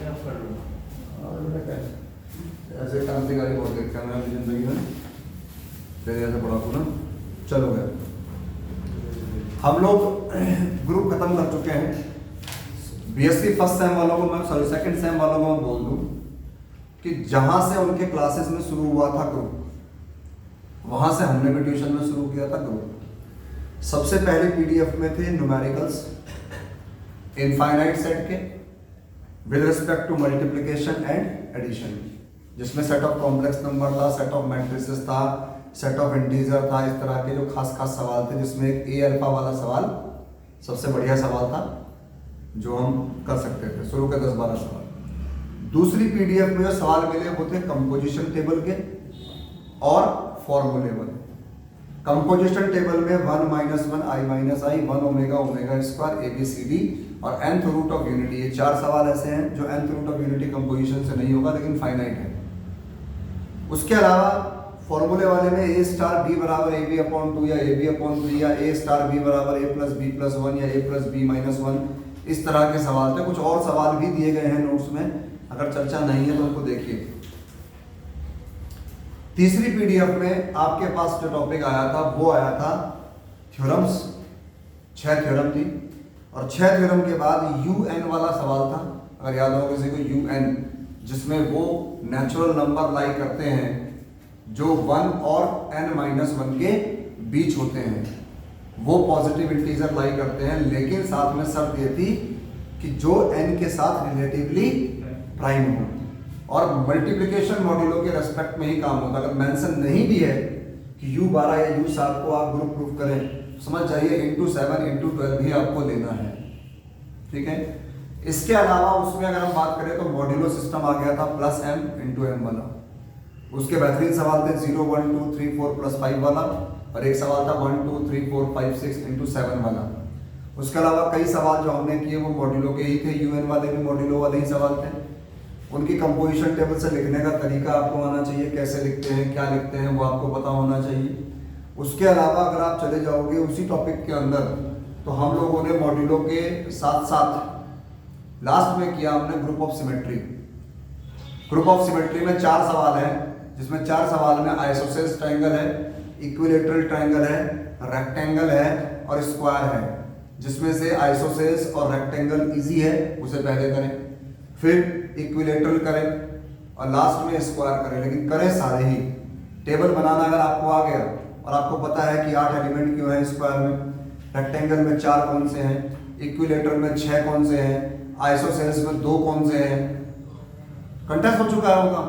और बेटा क्या ऐसे क्रांतिकारी बहुत देखा मैंने अपनी जिंदगी में, तेरे ऐसे पढ़ा ना। चलो गया, हम लोग ग्रुप खत्म कर चुके हैं। बीएससी फर्स्ट सेम वालों को मैं सॉरी सेकंड सेम वालों को मैं बोल दूं कि जहां से उनके क्लासेस में शुरू हुआ था ग्रुप, वहां से हमने भी ट्यूशन में शुरू किया था ग्रुप। सबसे पहले पीडीएफ में थे न्यूमेरिकल्स इनफाइनाइट सेट के with respect to multiplication and addition, जिसमें सेट ऑफ कॉम्प्लेक्स नंबर था, सेट ऑफ मैट्रिसेस था, सेट ऑफ इंटीजर था। इस तरह के जो खास खास सवाल थे, जिसमें एक ए अल्फा वाला सवाल सबसे बढ़िया सवाल था जो हम कर सकते थे, शुरू के 10-12 सवाल। दूसरी पीडीएफ में जो सवाल मिले वो थे कंपोजिशन टेबल के और फॉर्मूले वाले। कंपोजिशन टेबल में 1 - 1 i - i 1 omega omega square ABCD और nth रूट ऑफ यूनिटी, ये 4 सवाल ऐसे हैं जो nth root of unity composition से नहीं होगा लेकिन फाइनाइट है। उसके अलावा फॉर्मूले वाले में a स्टार b बराबर AB/2 या AB/2 या a स्टार b बराबर a + b+1 या a + b-1, इस तरह के सवाल थे। कुछ और सवाल भी दिए गए हैं नोट्स में, अगर चर्चा नहीं है तो उनको देखिए। तीसरी पीडीएफ में आपके पास जो टॉपिक आया था वो आया था थ्योरम्स, 6 थ्योरम थी और 6 थ्योरम के बाद UN वाला सवाल था, अगर याद हो किसी को UN, जिसमें वो नेचुरल नंबर लाई करते हैं जो 1 और n-1 के बीच होते हैं, वो पॉजिटिव इंटीजर लाई करते हैं, लेकिन साथ में शर्त ये थी कि जो n के साथ रिलेटिवली प्राइम हो और मल्टीप्लिकेशन मॉड्यूलो के रेस्पेक्ट में ही काम होता। अगर मेंशन नहीं भी है कि U12 या U7 को आप ग्रुप प्रूफ करें, समझ जाइए × 7 × 12 भी आपको लेना है, ठीक है। इसके अलावा उसमें अगर हम बात करें तो मॉड्यूलो सिस्टम आ गया था +m × m वाला। उसके बेहतरीन सवाल थे 0 1 2 3 4 +5 वाला और एक सवाल था 1 2 3 4 5 6 × 7 वाला। उसके अलावा कई सवाल जो हमने किए वो मॉड्यूलो के ही थे, UN वाले भी मॉड्यूलो वाले ही सवाल थे। उनकी कंपोजिशन टेबल से लिखने का तरीका आपको आना चाहिए, कैसे लिखते हैं क्या लिखते हैं वो आपको पता होना चाहिए। उसके अलावा अगर आप चले जाओगे उसी टॉपिक के अंदर, तो हम लोगों ने मॉड्यूलो के साथ साथ लास्ट में किया हमने group of symmetry. Group of symmetry में 4 सवाल हैं, जिसमें 4 सवाल में आइसोसेलेस ट्रायंगल है, इक्विलेटरल ट्रायंगल है, रेक्टेंगल है और स्क्वायर है। जिसमें से आइसोसेलेस और रेक्टेंगल इजी है, उसे पहले करें, फिर इक्विलेटरल करें और लास्ट में स्क्वायर करें, लेकिन करें सारे ही। टेबल बनाना अगर आपको आ गया और आपको पता है कि 8 एलिमेंट क्यों है स्क्वायर में, रेक्टेंगल में 4 कौन से हैं, इक्विलेटरल में 6 कौन से हैं, आइसोसेलेस में 2 कौन से हैं, कंटेस्ट हो चुका है होगा।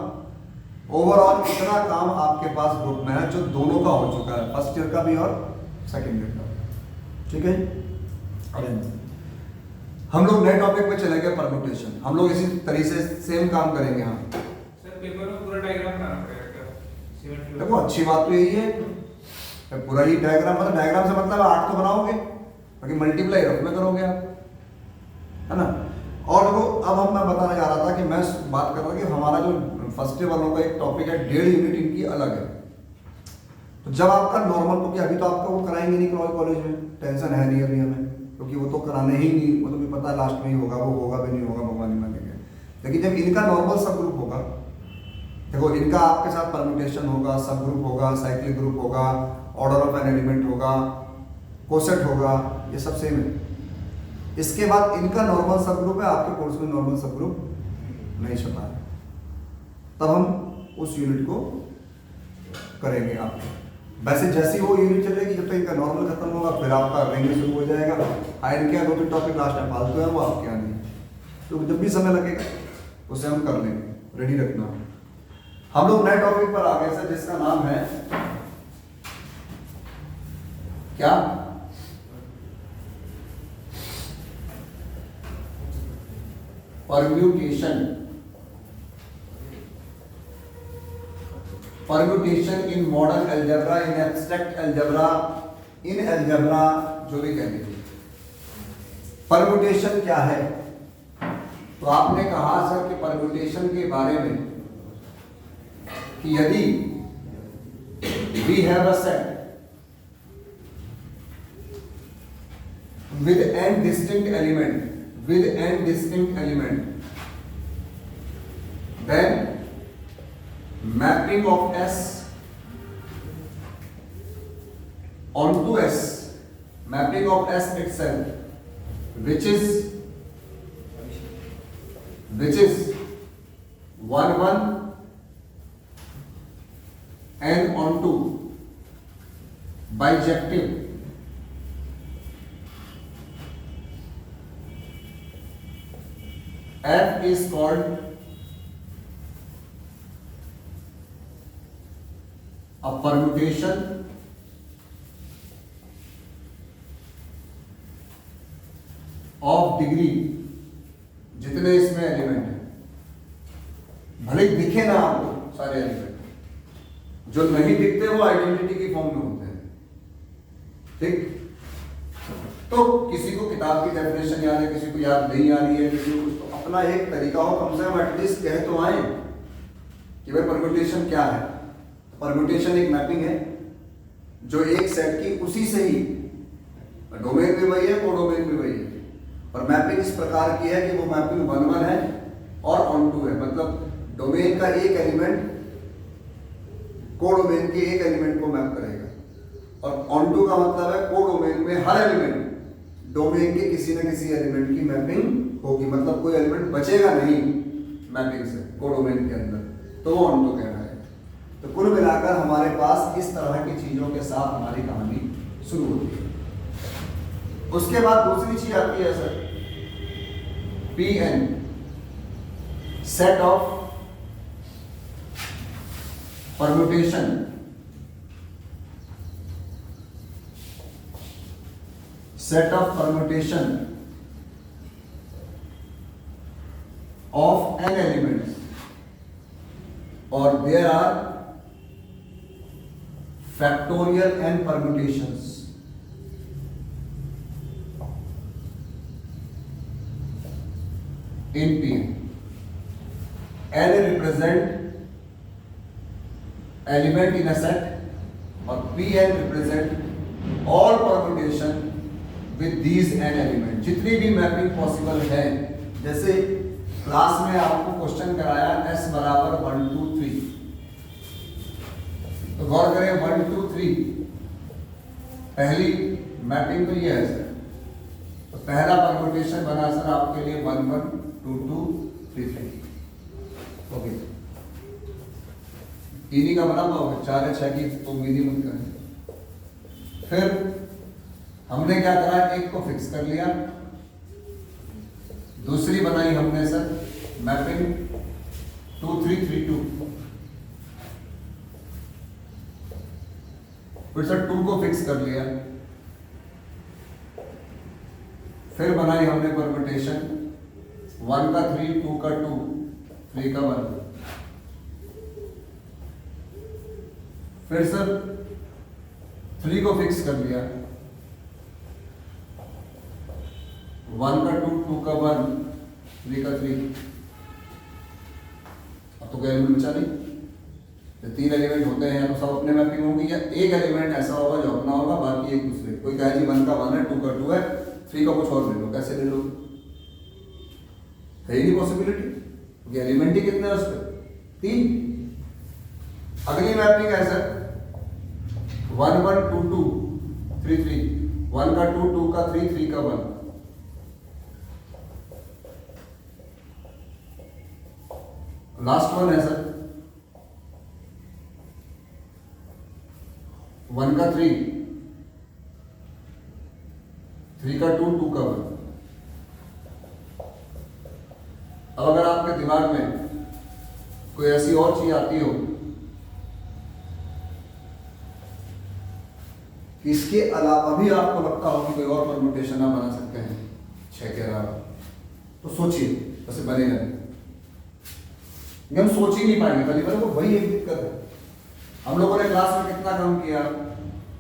ओवरऑल इतना काम आपके पास ग्रुप में है जो दोनों का हो चुका है, फर्स्ट ईयर का भी और सेकेंड ईयर का, ठीक है। हम लोग नए टॉपिक पे चलेंगे, परम्यूटेशन। हम लोग इसी तरीके से सेम काम करेंगे। हम सर पेपर में पूरा डायग्राम बनाना पड़ेगा क्या? देखो अच्छी बात तो यही है, पूरा ही डायग्राम, मतलब डायग्राम से मतलब 8 तो बनाओगे, बाकी मल्टीप्लाई रफ में करोगे आप, है ना। और देखो अब मैं बताने जा रहा था कि मैं बात कर रहा था कि हमारा जो फर्स्ट ईयर वालों का एक टॉपिक है 1.5 यूनिट इनकी अलग है। तो जब आपका नॉर्मल, क्योंकि अभी तो आपका वो कराएंगे नहीं कॉलेज में, टेंशन है नहीं अभी हमें, क्योंकि वो तो कराने ही नहीं, वो तो भी पता लास्ट में ही होगा, वो होगा भी नहीं होगा भगवान ही मानेंगे। लेकिन जब इनका नॉर्मल सब ग्रुप होगा, देखो इनका आपके साथ परम्यूटेशन होगा, सब ग्रुप होगा, साइक्लिक ग्रुप होगा, ऑर्डर ऑफ एन एलिमेंट होगा, कोसेट होगा, ये सब सेम है। इसके बाद इनका नॉर्मल सब ग्रुप है, आपके कोर्स में नॉर्मल सब ग्रुप नहीं छपा है, तब हम उस यूनिट को करेंगे आपको। वैसे जैसी वो यूनिट चलेगी, जब तक इनका नॉर्मल खत्म होगा फिर आपका रेंज शुरू हो जाएगा। आयन क्या 2-3 टॉपिक लास्ट में फालतू है, वो आपके यहाँ नहीं, तो जब भी समय लगेगा उसे हम कर लेंगे, रेडी रखना। हम लोग नए टॉपिक पर आ गए सर, जिसका नाम है क्या, permutation. Permutation in modern algebra, in abstract algebra, in algebra, जो भी कहते हैं। परम्यूटेशन क्या है? तो आपने कहा सर कि परम्यूटेशन के बारे में कि यदि we have a set with n distinct element then mapping of S onto S, mapping of S itself, which is 1 1 and onto bijective F is called a permutation of degree, जितने इसमें element हैं, भले ही दिखे ना आपको सारे element, जो नहीं दिखते वो आइडेंटिटी की फॉर्म में होते हैं। ठीक, तो किसी को किताब की डेफिनेशन याद है, किसी को याद नहीं आ रही है, किसी को तो अपना एक तरीका हो, कम से कम एटलीस्ट कह तो आए कि भाई परम्यूटेशन क्या है। परम्यूटेशन एक मैपिंग है जो एक सेट की उसी से ही डोमेन भी वही है, कोडोमेन भी वही है, और मैपिंग इस प्रकार की है कि वो मैपिंग 1 1 है और ऑन टू है, मतलब डोमेन का एक एलिमेंट कोडोमेन के एक एलिमेंट को मैप करेगा, और ऑन टू का मतलब है कोडोमेन में हर एलिमेंट डोमेन के किसी न किसी एलिमेंट की मैपिंग होगी, मतलब कोई एलिमेंट बचेगा नहीं मैपिंग से कोडोमेन के अंदर, तो वो ऑन टू कहना है। तो कुल मिलाकर हमारे पास इस तरह की चीजों के साथ हमारी कहानी शुरू होती है। उसके बाद दूसरी चीज आती है sir Pn, set of permutation of n elements, or there are factorial n permutations in Pn. N represent element in a set, और Pn represent all permutation with these n element, जितनी भी मैपिंग पॉसिबल है। जैसे class में आपको question कराया S बराबर 1 2 3, तो गौर करें 1 2 3 पहली मैपिंग तो ये है सर, तो पहला परम्यूटेशन बना सर आपके लिए 1 1 2 2 3 3, ओके, इन्हीं का बना हुआ 4 है 6 की तो उम्मीद ही मत करें। फिर हमने क्या करा, एक को फिक्स कर लिया, दूसरी बनाई हमने सर मैपिंग 2 3 3 2, फिर सर 2 को फिक्स कर लिया, फिर बनाई हमने परम्यूटेशन 1 का 3 2 का 2 3 का 1, फिर सर 3 को फिक्स कर लिया, 1 का 2 2 का 1 3 का 3, अब तो कोई एलिमेंट बचा नहीं। जब 3 एलिमेंट होते हैं तो सब अपने मैपिंग होंगी, या एक एलिमेंट ऐसा होगा जो अपना होगा, बाकी एक दूसरे। कोई कहे जी 1 का 1 है, 2 का 2 है, 3 का कुछ और ले लो, कैसे ले लो, है ही नहीं पॉसिबिलिटी, क्योंकि एलिमेंट ही कितने हैं उस पर 3। अगली मैपिंग है सर 1 1 2 2 3 3, 1 का 2 2 का 3 3 का 1, लास्ट वन है सर 1 का 3 3 का 2 2 का 1। अब अगर आपके दिमाग में कोई ऐसी और चीज आती हो कि इसके अलावा भी आपको लगता हो कि कोई और परम्यूटेशन आप बना सकते हैं 6 के अलावा, तो सोचिए, वैसे बनेगा नहीं, हम सोच ही नहीं पाएंगे। पहली बार वही एक दिक्कत है। हम लोगों ने क्लास में कितना काम किया,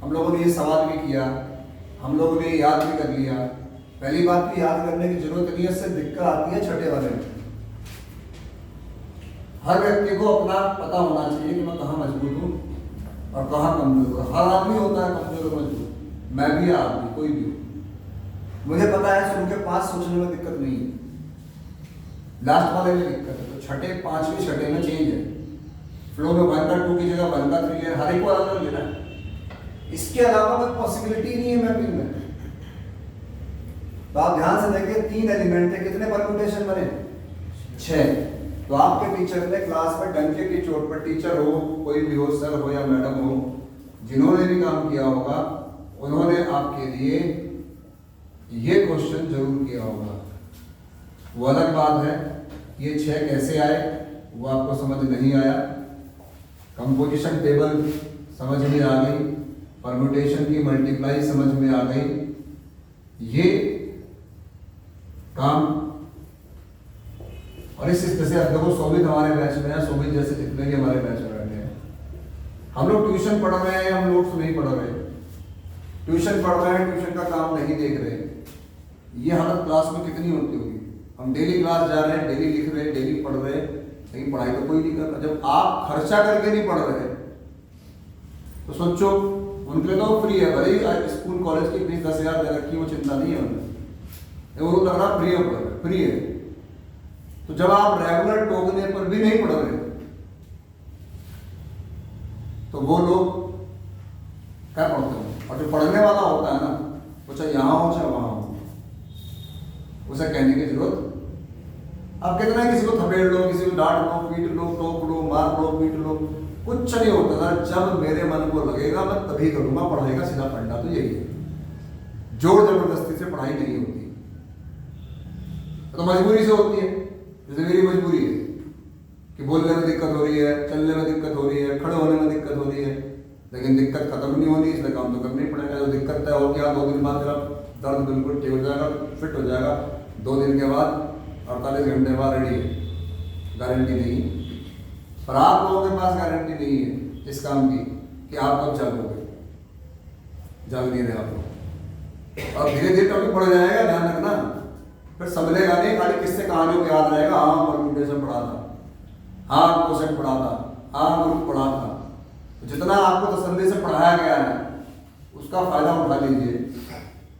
हम लोगों ने ये सवाल भी किया, हम लोगों ने याद भी कर लिया। पहली बात तो याद करने की जरूरत नहीं है, इससे दिक्कत आती है छठे वाले में। हर व्यक्ति को अपना पता होना चाहिए कि मैं कहाँ मजबूत हूँ और कहाँ कमजोर हूँ। हर आदमी होता है कमजोर और मजबूत, मैं भी आदमी, कोई भी हो। मुझे पता है उनके पास सोचने में दिक्कत नहीं है, लास्ट वाले में दिक्कत है। तो छठे पांचवी छठे में चेंज है, फ्लो में 1 का 2 की जगह 1 का 3 है, हर एक को अलग अलग लेना है। इसके अलावा कोई पॉसिबिलिटी नहीं है मैपिंग में। तो आप ध्यान से देखिए 3 एलिमेंट थे, कितने परम्यूटेशन बने? 6। तो आपके टीचर ने क्लास में डंके की चोट पर, टीचर हो कोई भी हो, सर हो या मैडम हो, जिन्होंने भी काम किया होगा उन्होंने आपके लिए ये क्वेश्चन जरूर किया होगा। वो अलग बात है ये 6 कैसे आए वो आपको समझ नहीं आया, कंपोजिशन टेबल समझ में आ गई, परम्यूटेशन की मल्टीप्लाई समझ में आ गई, ये काम। और इस तरह से अब देखो शोभित हमारे बैच में है, शोभित जैसे जितने भी हमारे बैच में बैठे हैं, हम लोग ट्यूशन पढ़ रहे हैं, हम नोट्स नहीं पढ़ रहे, ट्यूशन पढ़ रहे हैं, ट्यूशन का काम नहीं देख रहे। ये हालत क्लास में कितनी होती होगी? हम डेली क्लास जा रहे हैं, डेली लिख रहे हैं, डेली पढ़ रहे हैं, लेकिन पढ़ाई तो कोई नहीं कर रहा। जब आप खर्चा करके नहीं पढ़ रहे तो सोचो उनके लिए तो फ्री है, भले ही स्कूल कॉलेज की फीस 10,000 दे रखी, वो चिंता नहीं है उन्हें, वो लग रहा फ्री है। तो जब आप रेगुलर टोकने पर भी नहीं पढ़ रहे तो वो लोग क्या पढ़ते हैं? और जो पढ़ने वाला होता है ना, वो चाहे यहाँ हो चाहे वहां हो, उसे कहने की जरूरत। अब कितना किसी को थपेड़ लो, किसी को डांट लो, पीट लो, टोक लो, मार लो, पीट लो, कुछ नहीं होता था। जब मेरे मन को लगेगा मैं तभी करूंगा। पढ़ाई का सीधा फंडा तो यही है, जोर जबरदस्ती से पढ़ाई नहीं होती, तो मजबूरी से होती है। जैसे मेरी मजबूरी है कि बोलने में दिक्कत हो रही है, चलने में दिक्कत हो रही है, खड़े होने में दिक्कत हो रही है, लेकिन दिक्कत खत्म नहीं होनी, इसलिए काम तो करना ही पड़ेगा। जो दिक्कत तय हो गया 2 दिन बाद मेरा दर्द बिल्कुल ठीक हो जाएगा, फिट हो जाएगा, 2 दिन के बाद 48 घंटे बाद रेडी है, गारंटी नहीं। पर आप लोगों के पास गारंटी नहीं है इस काम की कि आप कब जागोगे, जाग नहीं रहे आप लोग। और धीरे धीरे टॉपिक बढ़ जाएगा, ध्यान रखना, फिर संभलेगा नहीं, खाली किससे कहानियों को याद रहेगा, हाँ परम्यूटेशन पढ़ा था, हाँ क्वेश्चन पढ़ा था, हाँ ग्रुप पढ़ा था। तो जितना आपको तसल्ली से पढ़ाया गया है उसका फायदा उठा लीजिए।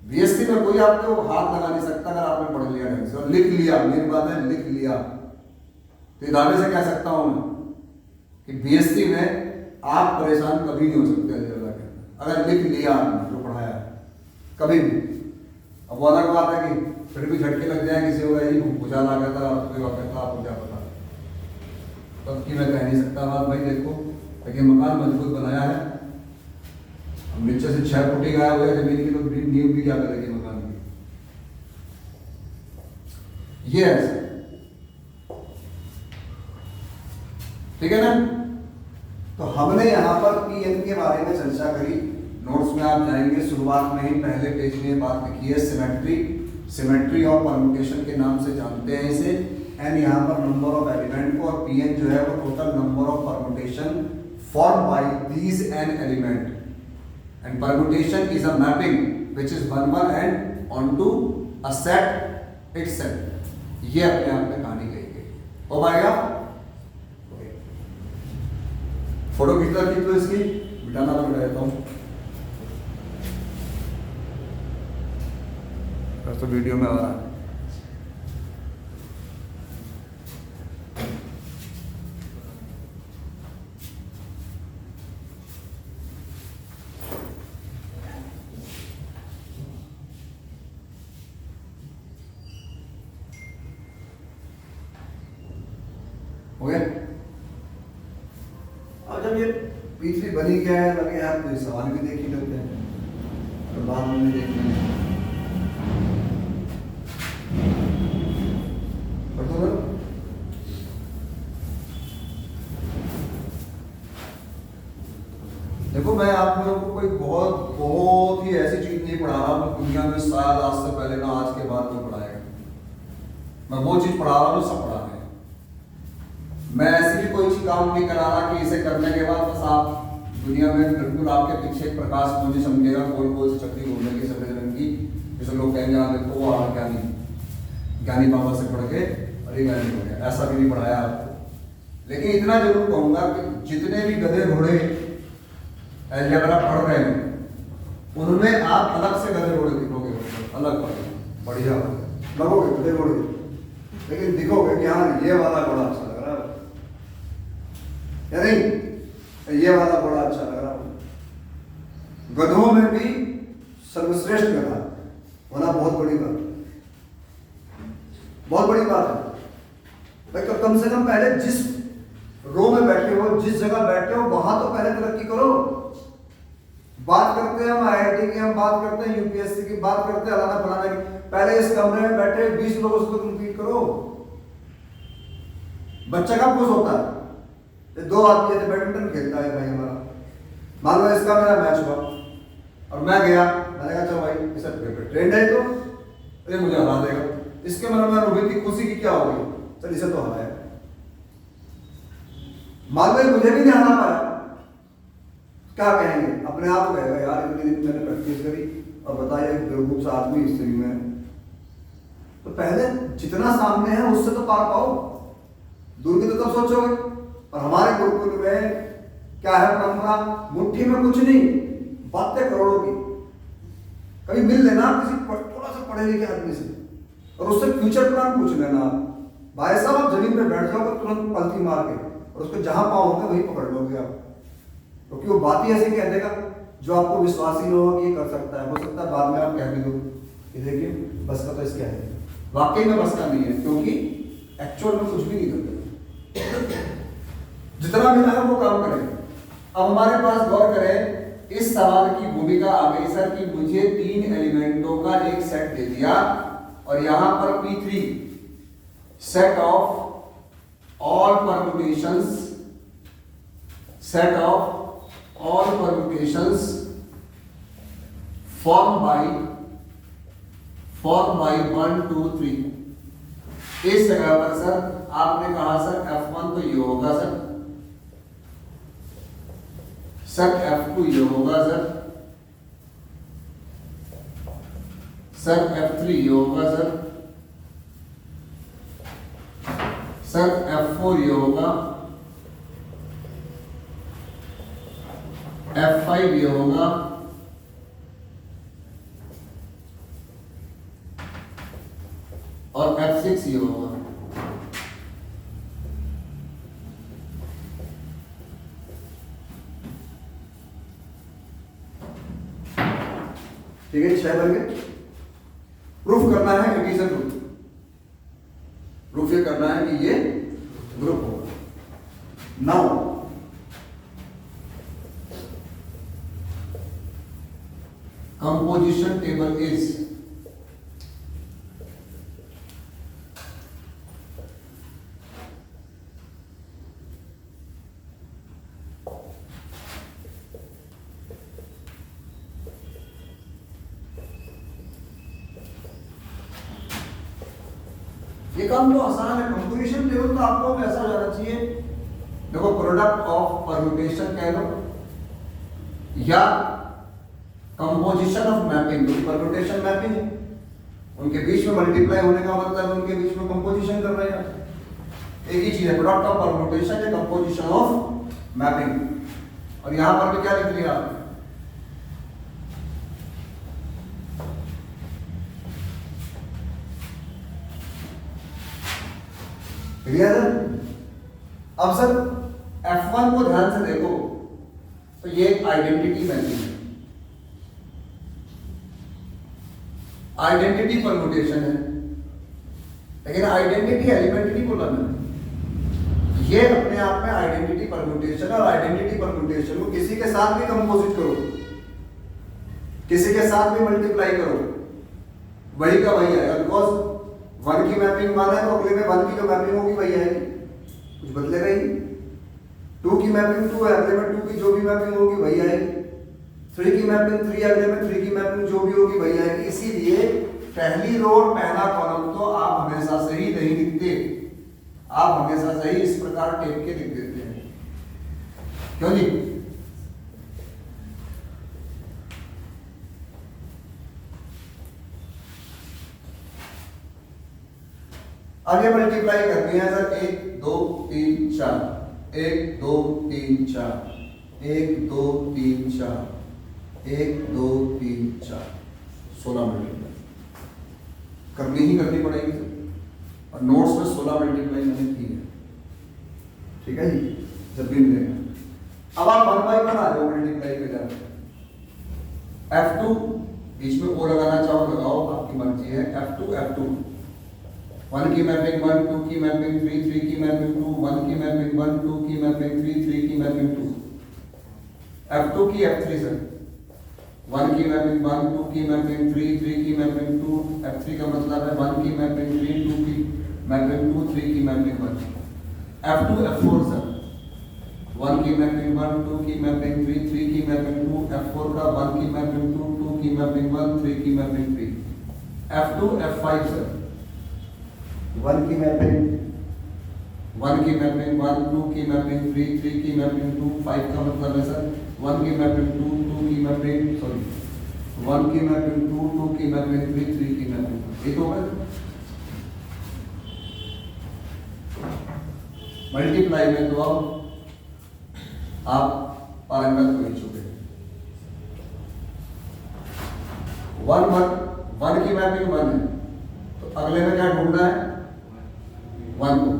बीएससी में कोई आपको हाथ लगा नहीं सकता अगर आपने पढ़ लिया ढंग से और लिख लिया। मेरी बात है लिख लिया, तो ये दावे से कह सकता हूं मैं कि बीएससी में आप परेशान कभी नहीं हो सकते अगर लिख लिया जो पढ़ाया है, कभी भी। अब वो अलग बात है कि फिर भी झटके लग जाए, किसी होगा यही भूचाल आ गया था, कोई वाक़ था, आपको क्या पता, तब की मैं कह नहीं सकता बात भाई। देखो लेकिन मकान मजबूत बनाया है, नीचे से 6 फुटी गाया हुआ है जमीन की, तो नींव भी क्या करेगी मकान की? ये ऐसा ठीक है ना। तो हमने यहाँ पर पीएन के बारे में चर्चा करी। नोट्स में आप जाएंगे, शुरुआत में ही पहले पेज में बात लिखी है सिमेट्री ऑफ परम्यूटेशन के नाम से जानते हैं इसे। एंड यहाँ पर नंबर ऑफ एलिमेंट को, और पीएन जो है वो total number of permutation form by these an element. And permutation is a mapping which is 1 1 and onto a set itself. ये अपने आप में कहानी कही गई। हो पाएगा? फोटो खींच लो इसकी, बिठाना तो बिठा देता हूँ, तो वीडियो में आ रहा है। हो गया? अब जब ये पीछे बनी क्या है, लगे यार कोई सवाल भी देख ही लेते हैं, तो बाद में देखते हैं। देखो मैं आप लोगों को कोई बहुत ही ऐसी चीज नहीं पढ़ा रहा हूँ दुनिया में, शायद आज से पहले ना आज के बाद कोई पढ़ाएगा। मैं वो चीज पढ़ा रहा हूँ सब पढ़ा रहे हैं। मैं ऐसी भी कोई चीज काम नहीं करा रहा कि इसे करने के बाद बस आप दुनिया में बिल्कुल आपके पीछे एक प्रकाश मुझे समझेगा, गोल गोल से चक्री घूमने की सफेद रंग की, जैसे लोग कहेंगे हाँ देखो वो ज्ञानी बाबा से पढ़ के अरे ज्ञानी हो गया, ऐसा भी नहीं पढ़ाया आपको। लेकिन इतना जरूर कहूंगा कि जितने भी गधे घोड़े अलजेब्रा पढ़ रहे हैं उनमें आप अलग से गधे घोड़े दिखोगे, अलग बढ़िया लगोगे गधे घोड़े। लेकिन दिखोगे कि हाँ ये वाला घोड़ा अच्छा लग रहा है या नहीं, ये वाला घोड़ा अच्छा लग रहा है। गधों में भी सर्वश्रेष्ठ गधा होना बहुत बड़ी बात, बहुत बड़ी बात है भाई। तो कम से कम पहले जिस रो में बैठे हो, जिस जगह बैठे हो, वहां तो पहले तरक्की करो। बात करते हैं हम आईआईटी की, हम बात करते हैं यूपीएससी की, बात करते हैं अलाना फलाना की, पहले इस कमरे में बैठे 20 लोगों से कंप्लीट करो। बच्चा कब खुश होता है? दो आदमी जैसे बैडमिंटन खेलता है भाई हमारा, मान लो इसका मेरा मैच हुआ और मैं गया, मैंने कहा चलो भाई इसे ट्रेंड है तो ये मुझे हरा देगा, इसके मन में हुई थी खुशी की क्या होगी, चल इसे तो हराया। मान लो मुझे भी नहीं हरा पाया, क्या कहेंगे? अपने आप कहेगा यार इतने दिन मैंने प्रैक्टिस करी और बताइए बेवकूफ सा आदमी इस स्थिति में। तो पहले जितना सामने है उससे तो पार पाओ, दूर की तो तब सोचोगे। और हमारे गुरुकुल में क्या है परंपरा, मुट्ठी में कुछ नहीं, बातें करोड़ों की। कभी मिल लेना किसी थोड़ा सा पढ़े लिखे आदमी से और उससे फ्यूचर प्लान पूछ लेना। भाई साहब आप जमीन पे बैठ जाओगे तुरंत पलटी मार के और उसको जहां पाओ होगा वहीं पकड़ लोगे आप, क्योंकि वो बात ही ऐसी कह देगा जो आपको विश्वास ही नहीं होगा कि ये कर सकता है। हो सकता है बाद में आप कह भी दो कि देखिए बस का तो इसका है, वाकई में बस का नहीं है, क्योंकि एक्चुअल में कुछ भी नहीं करते। जितना मिला है वो काम करें। अब हमारे पास गौर करें, इस सवाल की भूमिका आ गई सर कि मुझे 3 एलिमेंटों का एक सेट दे दिया और यहां पर P3 set of all permutations, set of all permutations formed by 1 2 3। इस जगह पर सर आपने कहा सर F1 तो ये होगा सर F2 ये होगा सर F3 ये होगा सर F4 ये होगा, F5 ये होगा और F6 ये होगा। ठीक है, 6 बन गए। प्रूफ करना है it is a group, proof ये करना है कि ये ग्रुप होगा। नाउ composition table is ये काम तो आसान है। कंपोजिशन टेबल तो आपको ऐसा जाना चाहिए, देखो प्रोडक्ट ऑफ परम्यूटेशन कह लो या कंपोजिशन ऑफ मैपिंग, क्योंकि परम्यूटेशन मैपिंग है, उनके बीच में मल्टीप्लाई होने का मतलब उनके बीच में कंपोजिशन कर रहे हैं। एक ही चीज है, प्रोडक्ट ऑफ परम्यूटेशन या कंपोजिशन ऑफ मैपिंग। और यहां पर भी क्या लिख लिया आपने, क्लियर है? अब सर F1 को ध्यान से देखो तो ये आइडेंटिटी मैपिंग है, आइडेंटिटी परम्यूटेशन है, लेकिन आइडेंटिटी एलिमेंट नहीं बोला मैंने। ये अपने आप में आइडेंटिटी परम्यूटेशन, और आइडेंटिटी परम्यूटेशन को किसी के साथ भी कंपोजिट करो, किसी के साथ भी मल्टीप्लाई करो, वही का वही आएगा। बिकॉज 1 की मैपिंग 1 है तो अगले में 1 की जो मैपिंग होगी वही आएगी, कुछ बदलेगा ही। 2 की मैपिंग 2 है, अगले में 2 की जो भी मैपिंग होगी वही आएगी। 3 की मैपिंग 3, अगले में 3 की मैपिंग जो भी होगी वही आएगी। इसीलिए पहली रो और पहला कॉलम तो आप हमेशा सही नहीं लिखते, आप हमेशा सही इस प्रकार टेप के लिख देते हैं, क्यों जी? आगे मल्टीप्लाई करनी है सर, 1 2 3 4, 1 2 3 4, 1 2 3 4, 1 2 3 4, 16 मल्टीप्लाई करनी ही करनी पड़ेगी सर। और और नोट्स में 16 मल्टीप्लाई मैंने की है, ठीक है जी, जब भी मिलेगा। अब आप 1 बाई 1 आ जाओ मल्टीप्लाई पे जाकर, F2 बीच में ओ लगाना चाहो लगाओ, आपकी मर्जी है। F2 1 की मैपिंग 1, 2 की मैपिंग 3, 3 की मैपिंग 2, 1 की मैपिंग 1, 2 की मैपिंग 3, 3 की मैपिंग 2। F2 की F3 सर 1 की मैपिंग 1, 2 की मैपिंग 3, 3 की मैपिंग 2। F3 का मतलब है 1 की मैपिंग 3, 2 की मैपिंग 2, 3 की मैपिंग 1। F2 F4 सर 1 की मैपिंग 1, 2 की मैपिंग 3, 3 की मैपिंग 2। F4 का 1 की मैपिंग 2, 2 की मैपिंग 1, 3 की मैपिंग 3। F2 F5 सर 1 की मैपिंग 1, 2 की मैपिंग 3, 3 की मैपिंग 2। 5 का मतलब है सर 1 की मैपिंग 2, 2 की मैपिंग 1 की मैपिंग 2, 2 की मैपिंग 3, 3 की मैपिंग। ये तो है मल्टीप्लाई में, तो अब आप पारंगत हो ही चुके। 1 की मैपिंग 1 है, तो अगले में क्या ढूंढना है? 1 को,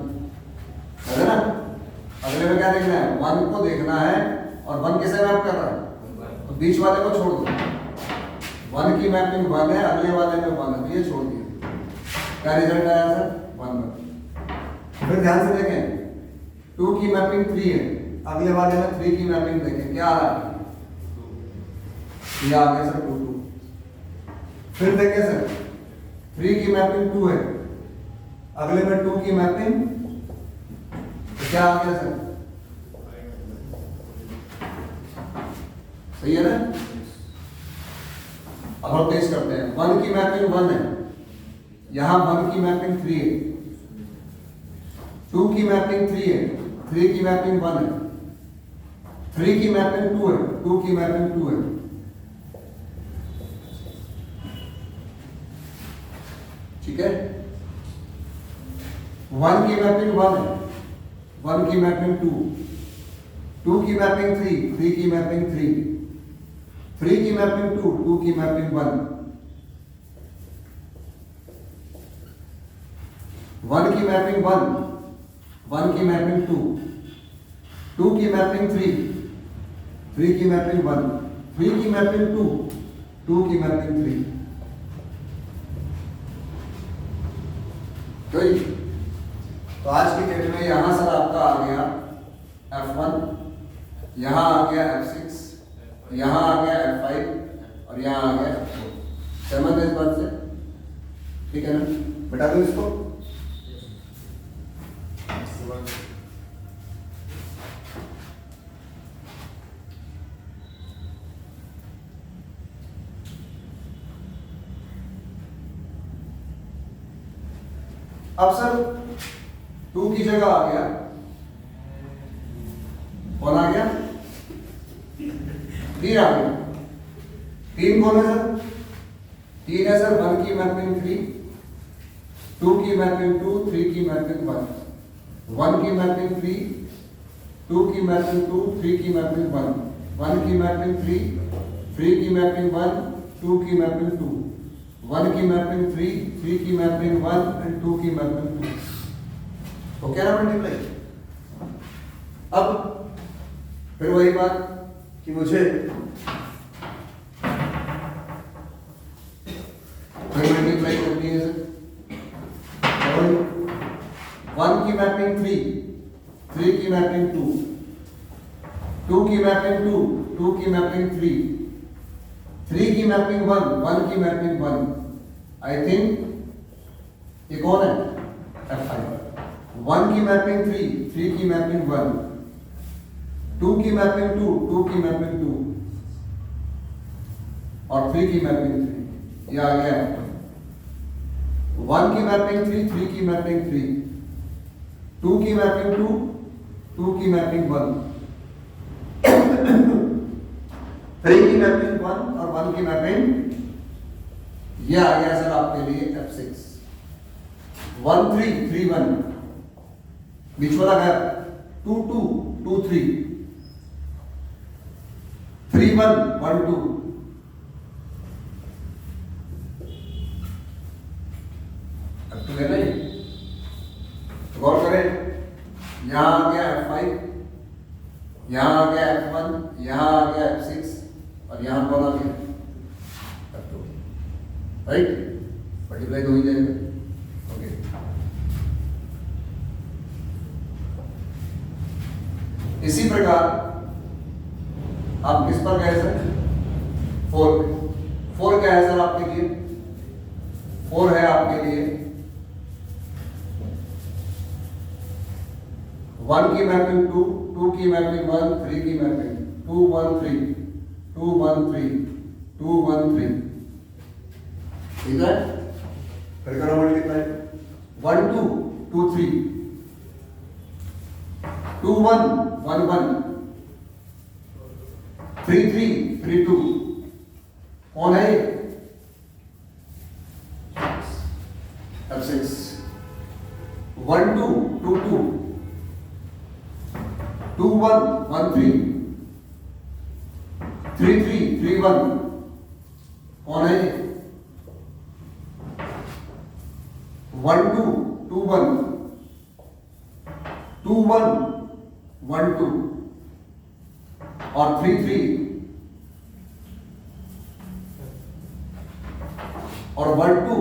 है ना? अगले में क्या देखना है? 1 को देखना है, और 1 किसे मैप कर रहा है? तो बीच वाले को छोड़ दो। 1 की मैपिंग 1 है, अगले वाले में 1 है, तो ये छोड़ दिया। क्या रिजल्ट आया सर? 1। फिर ध्यान से देखें, 2 की मैपिंग 3 है, अगले वाले में 3 की मैपिंग देखें, क्या आ रहा है? ये आ गया सर 2, 2। फिर देखें सर 3 की मैपिंग 2 है, अगले में 2 की मैपिंग, तो क्या आ गया सर? सही है ना? अब हम टेस्ट करते हैं। 1 की मैपिंग 1 है, यहां 1 की मैपिंग 3 है, 2 की मैपिंग 3 है, 3 की मैपिंग 1 है, 3 की मैपिंग 2 है, 2 की मैपिंग 2 है। ठीक है? 1 की मैपिंग 1 है, 1 की मैपिंग 2, 2 की मैपिंग 3, 3 की मैपिंग 3, 3 की मैपिंग 2, 2 की मैपिंग 1, 1 की मैपिंग 1, 1 की मैपिंग 2, 2 की मैपिंग 3, 3 की मैपिंग 1, 3 की मैपिंग 2, 2 की मैपिंग 3। तो आज की डेट में यहां सर आपका आ गया F1, यहां आ गया F6, यहां आ गया F5 और यहां आ गया F4। सहमत है इस बात से? ठीक है ना? बता दो इसको। अब सर 2 की जगह आ गया, कौन आ गया? 3 आ गया। 3 कौन है सर? 3 है सर 1 की मैपिंग 3, 2 की मैपिंग 2, 3 की मैपिंग 1, 1 की मैपिंग 3, 2 की मैपिंग 2, 3 की मैपिंग 1, 1 की मैपिंग 3, 3 की मैपिंग 1, 2 की मैपिंग 2, 1 की मैपिंग 3, 3 की मैपिंग 1 एंड 2 की मैपिंग 2। तो क्या ना मल्टीप्लाई। अब फिर वही बात कि मुझे फिर मल्टीप्लाई करनी है सर। 1 की मैपिंग 3, 3 की मैपिंग 2, 2 की मैपिंग 2, 2 की मैपिंग 3, 3 की मैपिंग 1, 1 की मैपिंग 1। आई थिंक ये कौन है? F5। 1 की मैपिंग 3, 3 की मैपिंग 1, 2 की मैपिंग 2, 2 की मैपिंग 2 और 3 की मैपिंग 3। ये आ गया 1 की मैपिंग 3, 3 की मैपिंग 3, 2 की मैपिंग 2, 2 की मैपिंग 1, 3 की मैपिंग 1 और 1 की मैपिंग। ये आ गया सर आपके लिए F6। 1 3 3 1, बीच वाला गैप 2 2 2 3, 3 1 1 2। अब तो लेना ही यहाँ आ गया F5, यहाँ आ गया F1, यहाँ आ गया F6 और यहाँ कौन आ गया F2, राइट। मल्टीप्लाई तो हो ही जाएगा। ओके, इसी प्रकार आप किस पर गए सर? 4 पे। 4 क्या है सर आपके लिए? 4 है आपके लिए 1 की मैपिंग 2, 2 की मैपिंग 1, 3 की मैपिंग 2 1 3, 2 1 3, 2 1 3, ठीक है। फिर करो मल्टीप्लाई 1 2 2 3, 2 1 1 1, 3 3 3 2, कौन है? F6, 1 2 2 2, 2 1 1 3, 3 3 3 1, कौन है? 1 2 2 1, 2 1 1 2 और 3 3 और 1 2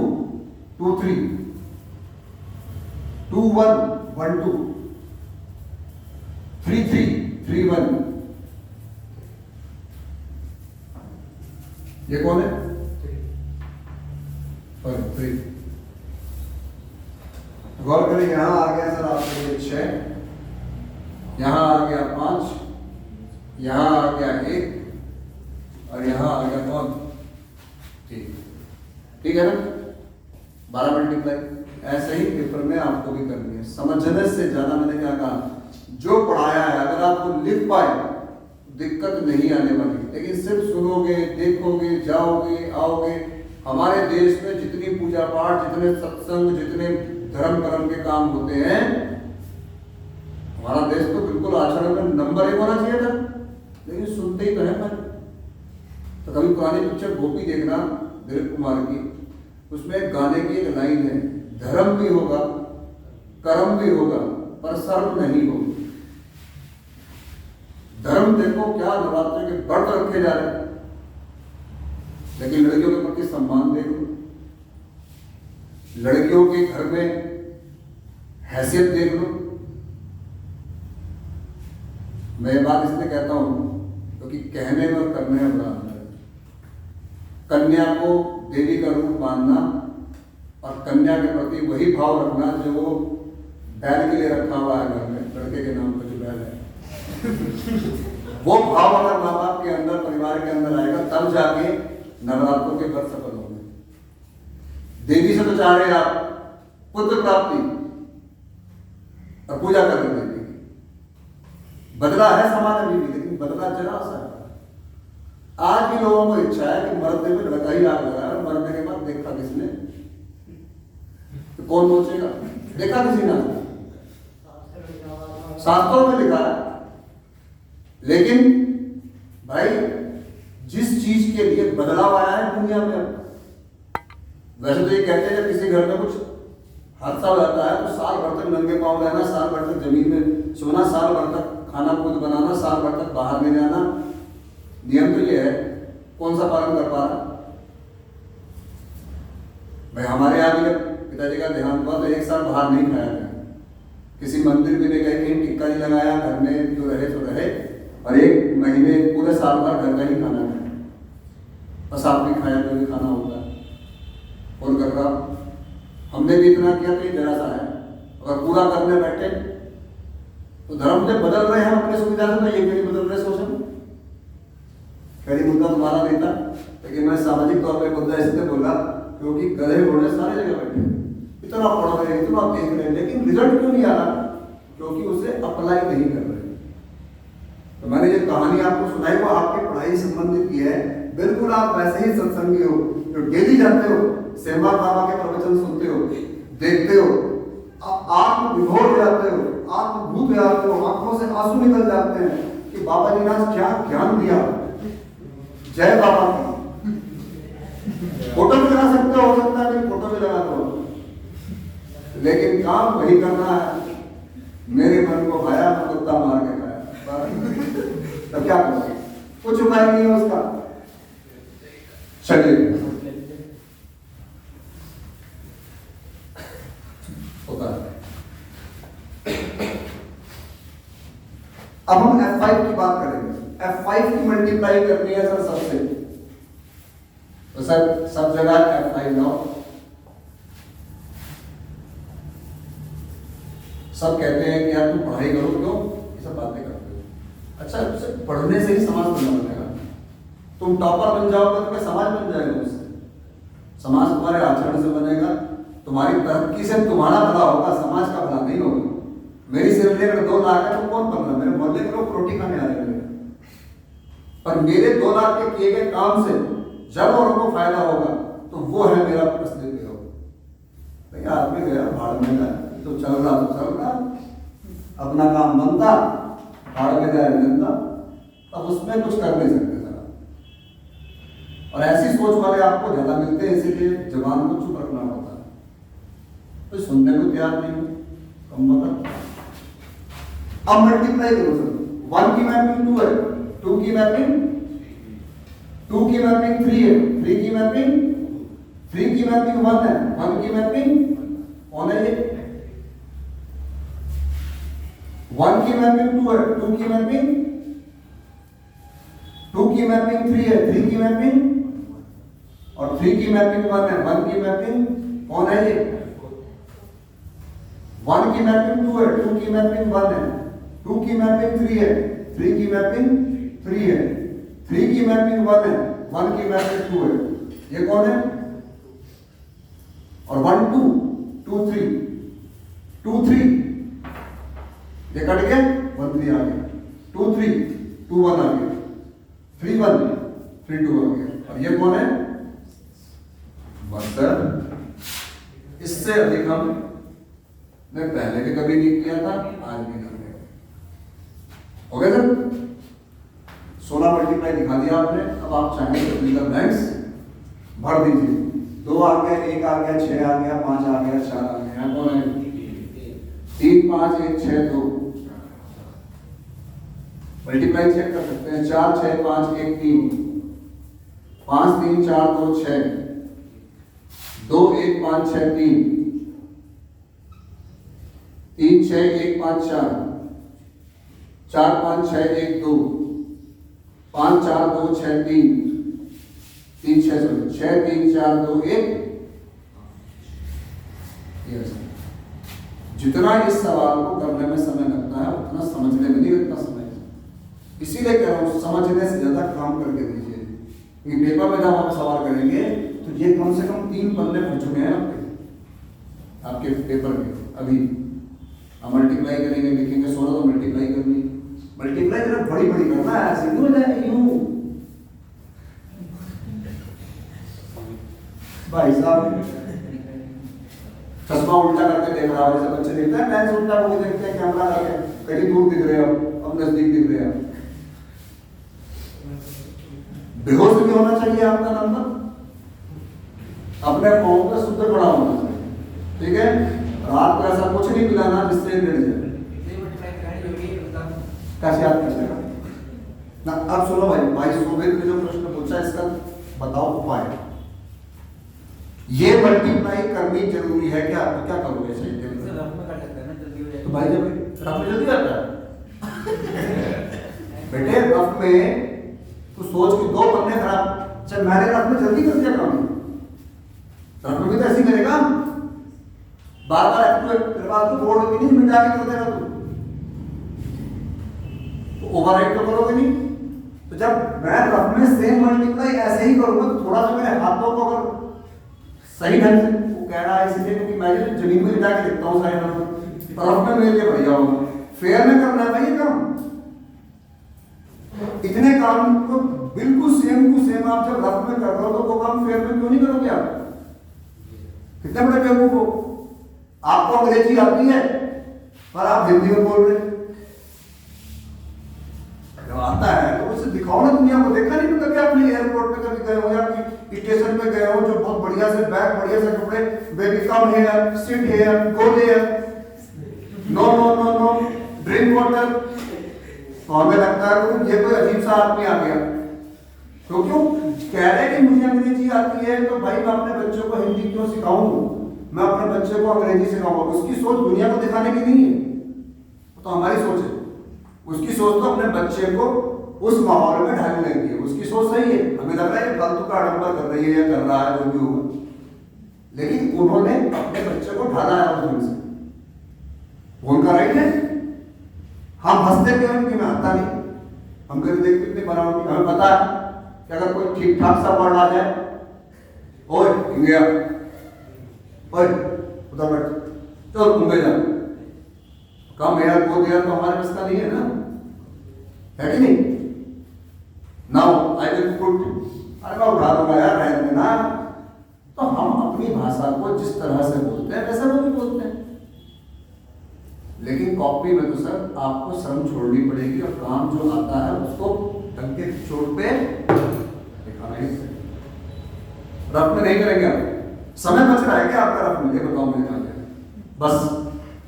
2 3, 2 1 1 2, 3 3 3 1, ये कौन है? 3। गौर करें, यहां आ गया सर आपके लिए 6, यहां आ गया 5, यहां आ गया 1 और यहां आ गया कौन? ठीक है ना। 12 मल्टीप्लाई। ऐसे ही पेपर में आपको भी करनी है। समझने से ज्यादा मैंने क्या कहा, जो पढ़ाया है अगर आपको लिख पाए दिक्कत नहीं आने वाली, लेकिन सिर्फ सुनोगे, देखोगे, जाओगे, आओगे। हमारे देश में जितनी पूजा पाठ, जितने सत्संग, जितने धर्म कर्म के काम होते हैं, हमारा देश तो बिल्कुल आचरण में नंबर 1 होना चाहिए था, लेकिन सुनते ही तो है पर। तो कभी पुरानी पिक्चर गोपी देखना दिलीप कुमार की, उसमें गाने की एक लाइन है, धर्म भी होगा, कर्म भी होगा, पर शर्म नहीं होगी। धर्म देखो क्या नवरात्र के व्रत रखे जा रहे हैं, लेकिन लड़कियों के प्रति सम्मान देखो, लड़कियों के घर में हैसियत देख लो। मैं ये बात इसलिए कहता हूं क्योंकि कहने में और करने में बड़ा अंतर है। कन्या को देवी का रूप मानना और कन्या के प्रति वही भाव रखना जो वो बैल के लिए रखा हुआ है घर में, लड़के के नाम पर जो बैल है वो भाव अगर माँ बाप के अंदर, परिवार के अंदर आएगा, तब जाके नवरात्रों के व्रत सफल होंगे। देवी से तो चाह रहे आप पुत्र प्राप्ति और पूजा कर रहे देवी, बदला है समान अभी भी, लेकिन बदला जरा सा है। आज भी लोगों को इच्छा है कि मरते में लड़का ही आग लगा, और मरने के बाद देखा किसने, तो कौन सोचेगा? देखा किसी ने? शास्त्रों में लिखा है। लेकिन भाई जिस चीज के लिए बदलाव आया है दुनिया में, वैसे तो ये कहते हैं जब किसी घर में कुछ हादसा हो जाता है तो साल भर तक नंगे पांव रहना, साल भर तक जमीन में सोना, साल भर तक खाना खुद बनाना, साल भर तक बाहर नहीं जाना। नियम तो ये है, कौन सा पालन कर पा रहा? भाई हमारे यहाँ भी जब पिताजी का देहांत हुआ तो 1 साल बाहर नहीं खाया गया, किसी मंदिर भी नहीं गए, कहीं टिक्का नहीं लगाया, घर में जो रहे तो रहे, और 1 महीने पूरे साल भर घर का ही खाना खाया, बस आपने खाया जो भी खाना होता है और कर रहा। हमने भी इतना किया तो ये जरा सा है, अगर पूरा करने बैठे तो धर्म से बदल रहे हैं अपने सुविधा से, तो ये भी नहीं बदल रहे शोषण। पहली मुद्दा तुम्हारा नहीं था, लेकिन मैं सामाजिक तौर पर मुद्दा इसलिए बोला क्योंकि गधे घोड़े सारे जगह बैठे, इतना पढ़ रहे हैं, इतना देख रहे हैं, लेकिन रिजल्ट क्यों नहीं आ रहा? क्योंकि उसे अप्लाई नहीं कर रहे। तो मैंने जो कहानी आपको सुनाई वो आपकी पढ़ाई संबंधित की है। बिल्कुल आप वैसे ही सत्संगी हो जो डेली जाते हो, सेवा बाबा के प्रवचन सुनते हो, देखते हो, आत्म विभोर हो जाते हो, आत्मभूत हो जाते हो, आंखों से आंसू निकल जाते हैं कि बाबा जी ने आज क्या ज्ञान दिया। जय बाबा की। फोटो भी लगा सकते हो सकता है, फोटो भी लगा दो, लेकिन काम वही करना है मेरे मन को भाया, मैं कुत्ता मार के खाया। तब क्या करोगे? कुछ उपाय नहीं है उसका। चलिए होता है। अब हम F5 की बात करेंगे। F5 की मल्टीप्लाई करनी है सर सबसे, तो सर सब जगह F5 लाओ। सब कहते हैं कि यार तुम पढ़ाई करो, क्यों ये सब बातें करते हो? अच्छा, सिर्फ पढ़ने से ही समाज बनेगा? तुम टॉपर बन जाओगे तो क्या समाज बन जाएगा उससे? समाज तुम्हारे आचरण से बनेगा, तुम्हारी तरक्की से तुम्हारा भला होगा, समाज का भला नहीं होगा। मेरी सैलरी अगर 2 लाख है तो कौन बन रहा? मेरे मोहल्ले के लोग रोटी खाने आ रहे हैं, पर मेरे 2 लाख के किए गए काम से जब औरों को फायदा होगा तो वो है मेरा असली योग। भैया आदमी गया भाड़ में गया, तो चल रहा अपना काम बनता, भाड़ में जाए जनता, अब उसमें कुछ कर नहीं सकते सर। और ऐसी सोच वाले आपको ज्यादा मिलते हैं, इसीलिए जवान को चुप रखना पड़ता है, तो सुनने को तैयार नहीं हो, कम मतलब। अब मल्टीप्लाई करो सर, 1 की मैपिंग 2 है, 2 की मैपिंग 3 है, 3 की मैपिंग 1 है, 1 की मैपिंग कौन है ये? 1 की मैपिंग 2 है, 2 की मैपिंग 3 है, 3 की मैपिंग, और 3 की मैपिंग 1 है, 1 की मैपिंग कौन है ये? 1 की मैपिंग 2 है, 2 की मैपिंग 1 है, 2 की मैपिंग 3 है, 3 की मैपिंग 3 है, 3 की मैपिंग 1 है, 1 की मैपिंग 2 है, ये कौन है? और 1 2 2 3 2 3, ये कट गया, 1 3 आ गया, 2 3 2 1 आ गया, 3 1 3 2 आ गया, और ये कौन है? बस सर, इससे अधिक हमने पहले भी कभी नहीं किया था, आज भी कर रहे हो गया सर। 16 मल्टीप्लाई दिखा दिया आपने। अब आप चाहें तो फिंगर ब्लैंक्स भर दीजिए। 2 आ गया, 1 आ गया, 6 आ गया, 5 आ गया, 4 आ गया, कौन है? 3 5 1 6 2। मल्टीप्लाई चेक कर सकते हैं, 4 6 5 1 3, 5 3 4 2 6, 2 1 5 6 3, 3 6 1 5 4, 4 5 6 1 2, 5 4 2 6 3, 3 6 3 4 2 1। जितना इस सवाल को करने में समय लगता है उतना समझने में नहीं लगता समय। इसीलिए कह रहा हूं, समझने से ज्यादा काम करके दीजिए, क्योंकि पेपर में जब आप सवाल करेंगे तो ये कम से कम 3 पन्ने भर चुके हैं आपके पेपर में। अभी हम मल्टीप्लाई करेंगे, लिखेंगे 16 तो मल्टीप्लाई करनी, मल्टीप्लाई जरा बड़ी बड़ी करना है, ऐसे क्यों जाए यूं भाई साहब। चश्मा उल्टा करके देख रहा है, जैसे बच्चे देखते हैं लेंस उल्टा करके देखते हैं, कैमरा करके कहीं दूर दिख रहे हो, अब नजदीक दिख रहे हैं। बेहोश भी होना चाहिए आपका नंबर, अपने पाँव पे शुद्ध खड़ा होना चाहिए, ठीक है? रात को ऐसा कुछ नहीं पिलाना जिससे गिर जाए। कैसे याद कर लेगा ना? अब सुनो भाई, भाई सुबेद ने जो प्रश्न पूछा इसका बताओ उपाय। ये मल्टीप्लाई करनी जरूरी है क्या? तो क्या करोगे सही? तो भाई जब रफ में जल्दी आता है बेटे, रफ में तो सोच कि 2 पन्ने खराब, चल मैंने रफ में जल्दी कर दिया काम, रफ में भी तो ऐसे करेगा, बार बार बोर्ड में नहीं मिटा के कर देगा तो ओवरराइट तो करोगे नहीं। तो जब मैं रफ में सेम मल्टीप्लाई ऐसे ही करूंगा तो थोड़ा सा मेरे हाथों को अगर सही ढंग से, वो कह रहा है इसलिए क्योंकि मैं जमीन में लिटा के देखता हूँ सारे नंबर, तरफ में मेरे लिए बढ़िया होगा। फेयर में करना है भाई ये काम, इतने काम को बिल्कुल सेम टू सेम आप जब रफ में कर रहे हो तो वो काम फेयर में क्यों नहीं करोगे आप? कितने बड़े बेवकूफ हो। आपको अंग्रेजी आती है पर आप हिंदी में बोल रहे, जब आता है तो उसे दिखाओ ना दुनिया को। देखा नहीं कभी आपने एयरपोर्ट पे कभी गए हो या स्टेशन पे गए हो जो बहुत बढ़िया से बैग, बढ़िया से कपड़े, बेबी कम है, सिट है, go there, no no no no, water. तो हमें लगता है कि ये कोई अजीब सा आदमी आ गया, तो क्यों कह रहे हैं कि मुझे अंग्रेजी आती है, तो भाई मैं अपने बच्चों को हिंदी क्यों सिखाऊं, मैं अपने बच्चे को अंग्रेजी सिखाऊंगा। उसकी सोच दुनिया को दिखाने की नहीं है, तो हमारी सोच है। उसकी सोच तो अपने बच्चे को उस माहौल में ढालने की है, उसकी सोच सही है। हमें लग रहा है फालतू का आडंबर कर रही है या कर रहा है, जो भी होगा, लेकिन उन्होंने अपने बच्चे को ढाला है उस ढंग से। उनका राइट है। हम हंसते क्यों हैं कि मैं हंसता नहीं, हम कभी देखते कितने बनावटी। हमें पता है कि अगर कोई ठीक ठाक सा वर्ड आ जाए, ओए गया, ओए उधर बैठ, चल घूमे जा, कम यार को दिया तो हमारे बस का नहीं है ना, है कि नहीं। नाउ आई विल पुट, अरे मैं उठा दूंगा यार, रहने देना। तो हम अपनी भाषा को जिस तरह से बोलते हैं वैसे वो भी बोलते हैं, लेकिन कॉपी में तो सर आपको शर्म छोड़नी पड़ेगी और काम जो आता है उसको ढंग के चोट पे दिखाना ही। रफ में नहीं करेंगे आप। समय बच रहा है क्या आपका रफ में, ये बताओ मुझे। बस